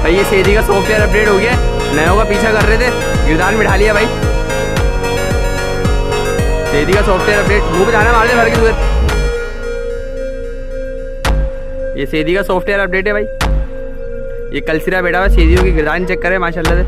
भाई ये सेदी का सॉफ्टवेयर अपडेट हो गया, नयों का पीछा कर रहे थे, गिरदान बिठा लिया भाई। सेदी का सॉफ्टवेयर अपडेट, मुंह पे जाना मार दे भर के तुझे। ये सेदी का सॉफ्टवेयर अपडेट है भाई। ये कल सिरा बैठा हुआ सेदियों की गिरदान चेक करे माशाल्लाह से।